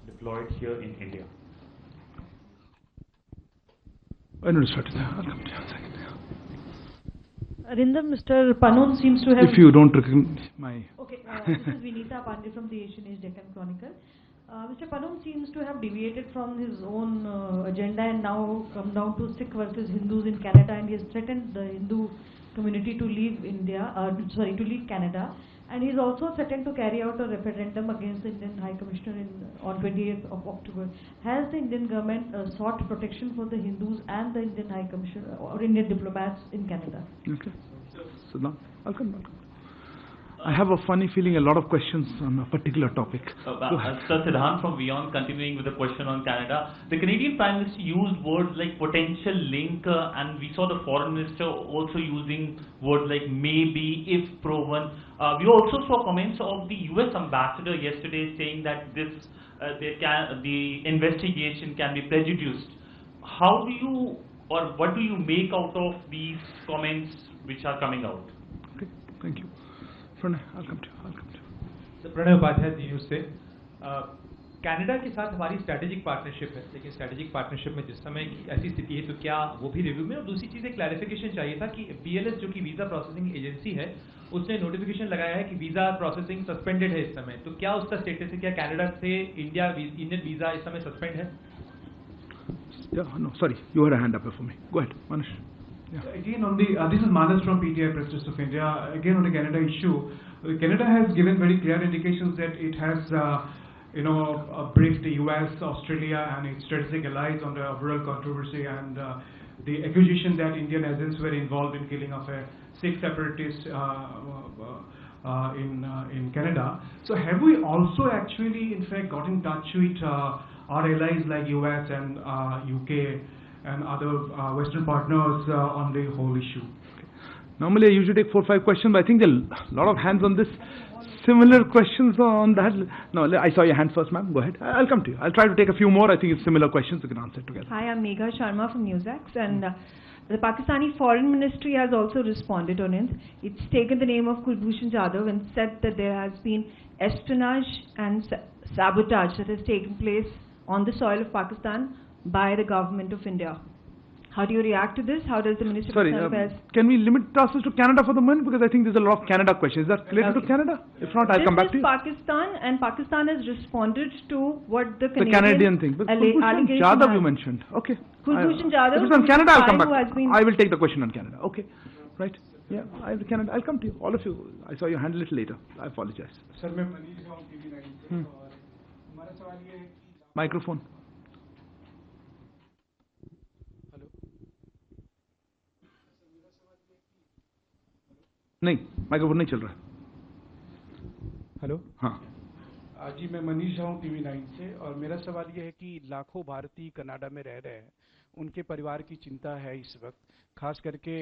deployed here in India? I know start there. I'll come to you in a second. Arindam, Mr. Panon seems to have... If you don't recognize my... Okay, this is Vinita Pandey from the Asian Age Deccan Chronicle. Mr. Panon seems to have deviated from his own agenda and now come down to Sikh versus Hindus in Canada, and he has threatened the Hindu community to leave to leave Canada. And he is also threatened to carry out a referendum against the Indian High Commissioner on 28th of October. Has the Indian government sought protection for the Hindus and the Indian High Commissioner or Indian diplomats in Canada? Okay. So now, I'll come back. I have a funny feeling a lot of questions on a particular topic. Sir Siddhant from Beyond, continuing with the question on Canada. The Canadian Prime Minister used words like potential link, and we saw the Foreign Minister also using words like maybe, if proven. We also saw comments of the US Ambassador yesterday saying that the investigation can be prejudiced. How do you, or what do you make out of these comments which are coming out? Okay, thank you. Pranay, I'll come to you. So Pranay Upadhyay the news से Canada के साथ हमारी strategic partnership है, लेकिन strategic partnership में जिस समय की ऐसी स्थिति है तो क्या वो भी रिव्यू में, और दूसरी चीज़ एक क्लैरिफिकेशन चाहिए था कि BLS जो कि वीज़ा प्रोसेसिंग एजेंसी है उसने नोटिफिकेशन लगाया है कि वीज़ा प्रोसेसिंग सस्पेंडेड है इस समय, तो क्या उसका स्टेटस है? क्या कनाडा से इंडियन वीज़ा इस समय सस्पेंड है? No, sorry, you had a hand up for me. Go ahead, Manish. Yeah. Again on the, this is Manas from PTI Press Trust of India. Again on the Canada issue, Canada has given very clear indications that it has, briefed the US, Australia and its strategic allies on the overall controversy and the accusation that Indian agents were involved in killing of a Sikh separatist in Canada. So have we also actually in fact got in touch with our allies like US and UK and other Western partners on the whole issue? Normally I usually take 4 or 5 questions, but I think there are a lot of hands on this. Similar questions on that. No, I saw your hand first, ma'am. Go ahead. I'll come to you. I'll try to take a few more. I think it's similar questions. We can answer together. Hi, I'm Megha Sharma from NewsX, and the Pakistani Foreign Ministry has also responded on it. It's taken the name of Kulbhushan Jadhav and said that there has been espionage and sabotage that has taken place on the soil of Pakistan by the government of India. How do you react to this? How does the Ministry of External Affairs... Can we limit ourselves to Canada for the moment? Because I think there's a lot of Canada questions. Is that related to Canada? If not, I'll come back to you. Pakistan, and Pakistan has responded to what the Canadian thing. But Kulbhushan Jadhav you mentioned. Okay. Kulbhushan Jadhav... If it's on Canada, I'll come back. I will take the question on Canada. Okay. Right. Yeah, Canada. I'll come to you. All of you. I saw your hand a little later. I apologize. Sir, मैं मनीष हूँ TV9 से और हमारा सवाल ये है कि... Microphone. नहीं, माइक्रोफोन नहीं चल रहा। हेलो, हाँ जी, मैं मनीष हूँ TV9 से और मेरा सवाल ये है कि लाखों भारतीय कनाडा में रह रहे हैं, उनके परिवार की चिंता है इस वक्त, खास करके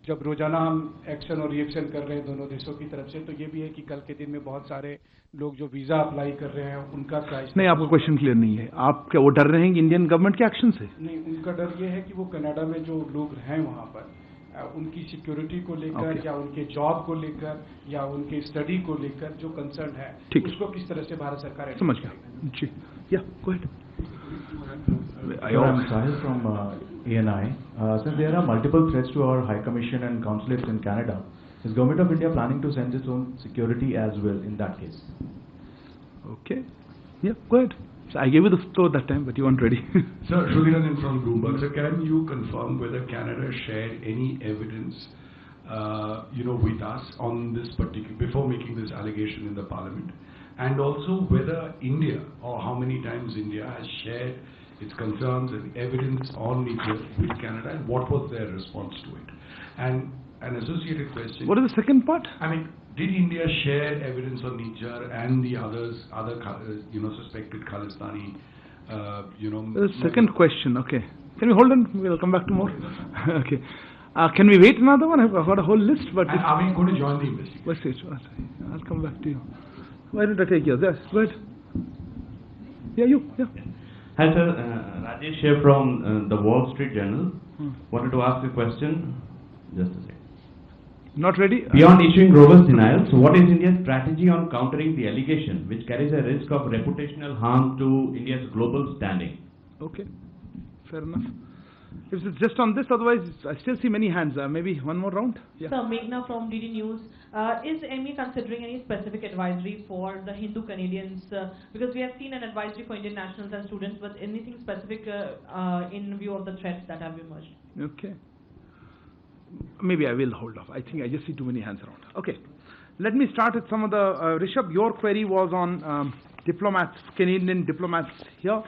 जब रोजाना हम एक्शन और रिएक्शन कर रहे हैं दोनों देशों की तरफ से, तो ये भी है कि कल के दिन में बहुत सारे लोग जो वीजा अप्लाई कर रहे हैं उनका प्राइस... नहीं, आपका क्वेश्चन क्लियर नहीं है। आप क्या वो डर रहे हैं कि इंडियन गवर्नमेंट के एक्शन से? नहीं, उनका डर ये है कि वो कनाडा में जो लोग हैं वहाँ पर उनकी सिक्योरिटी को लेकर या उनके जॉब को लेकर या उनके स्टडी को लेकर जो कंसर्न है, उसको किस तरह से भारत सरकार... समझ गया जी। या go ahead. I'm Sahil from ANI. Since there are multiple threats to our High Commission and consulates in Canada, is Government of India planning to send its own security as well in that case? Okay. Yeah, go ahead. So I gave you the floor that time, but you weren't ready. Sir, Shruviranjan from Bloomberg. So can you confirm whether Canada shared any evidence, with us on this particular, before making this allegation in the Parliament? And also whether India, or how many times India has shared its concerns and evidence on Niger with Canada, and what was their response to it? And an associated question. What is the second part? I mean, did India share evidence on Niger and the other suspected Khalistani, The second question, okay. Can we hold on? We'll come back to more. Okay. Can we wait another one? I've got a whole list. But are we going to join the investigation? What's it? I'll come back to you. Why don't I take yours? Yes, go ahead. Yeah, you. Yeah. Hi, sir. Rajesh here from the Wall Street Journal. Wanted to ask a question. Just a second. Not ready? Beyond issuing robust denials, what is India's strategy on countering the allegation which carries a risk of reputational harm to India's global standing? Okay, fair enough. If it's just on this, otherwise I still see many hands. Maybe one more round? Yeah. Sir, Meghna from DD News. Is MEA considering any specific advisory for the Hindu Canadians? Because we have seen an advisory for Indian nationals and students, but anything specific in view of the threats that have emerged? Okay. Maybe I will hold off. I think I just see too many hands around. Okay. Let me start with some of the... Rishabh, your query was on diplomats, Canadian diplomats here.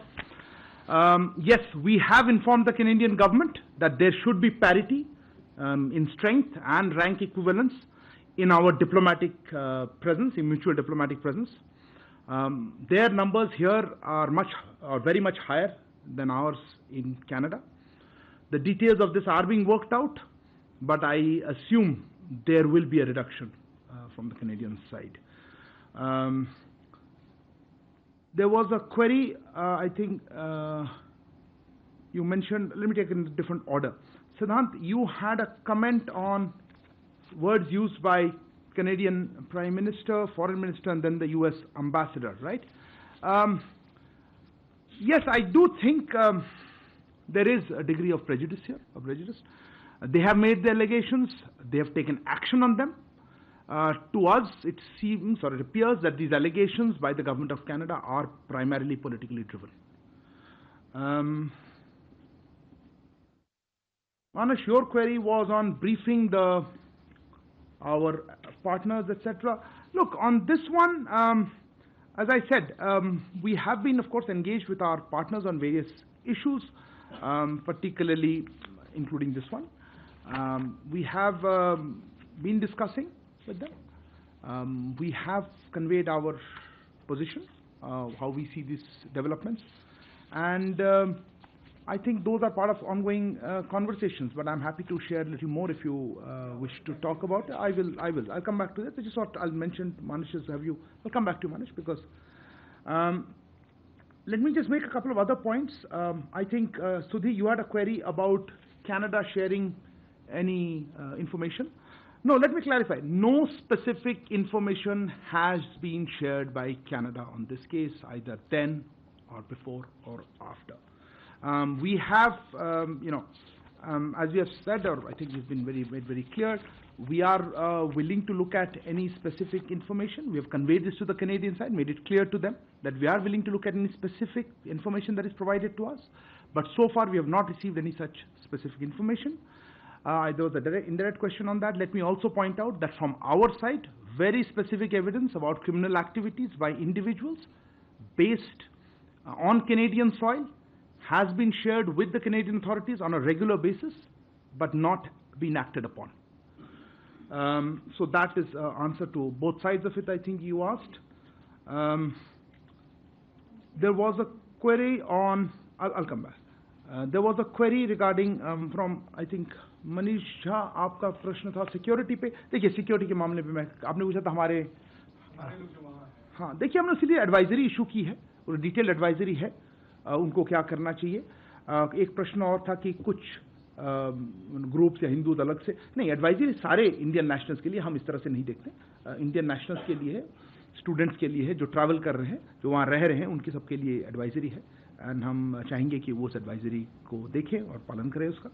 Yes, we have informed the Canadian government that there should be parity in strength and rank equivalence in our diplomatic presence, in mutual diplomatic presence. Their numbers here are very much higher than ours in Canada. The details of this are being worked out, but I assume there will be a reduction from the Canadian side. There was a query, I think you mentioned, let me take it in a different order. Siddhant, you had a comment on words used by Canadian Prime Minister, Foreign Minister, and then the US Ambassador, right? Yes, I do think there is a degree of prejudice here, They have made the allegations, they have taken action on them. To us, it seems or it appears that these allegations by the Government of Canada are primarily politically driven. Manish, your query was on briefing our partners, etc. Look, on this one, as I said, we have been, of course, engaged with our partners on various issues, particularly including this one. We have been discussing with them. We have conveyed our position, how we see these developments, and I think those are part of ongoing conversations, but I'm happy to share a little more if you wish to talk about it. I will. I'll come back to that. I just thought I'll mention Manish's I'll come back to Manish because let me just make a couple of other points. I think, Sudhi, you had a query about Canada sharing any information. No, let me clarify. No specific information has been shared by Canada on this case, either then or before or after. We have, as we have said, or I think we've been made very clear, we are willing to look at any specific information. We have conveyed this to the Canadian side, made it clear to them that we are willing to look at any specific information that is provided to us. But so far, we have not received any such specific information. There was a indirect question on that. Let me also point out that from our side, very specific evidence about criminal activities by individuals based on Canadian soil has been shared with the Canadian authorities on a regular basis, but not been acted upon. So that is answer to both sides of it, I think you asked. There was a query on, I'll come back. There was a query regarding from, I think, Manish Jha, आपका प्रश्न था security पे. देखिए security के मामले पे आपने पूछा था हमारे हाँ, देखिए हमने सीधे एडवाइजरी इशू की है और डिटेल एडवाइजरी है उनको क्या करना चाहिए. एक प्रश्न और था कि कुछ ग्रुप्स या हिंदू अलग से नहीं. एडवाइजरी सारे इंडियन नेशनल्स के लिए, हम इस तरह से नहीं देखते. इंडियन नेशनल्स के लिए है, स्टूडेंट्स के लिए है, जो ट्रैवल कर रहे हैं, जो वहाँ रह रहे हैं, उनके सबके लिए एडवाइजरी है. एंड हम चाहेंगे कि वो उस एडवाइजरी को देखें और पालन करें उसका.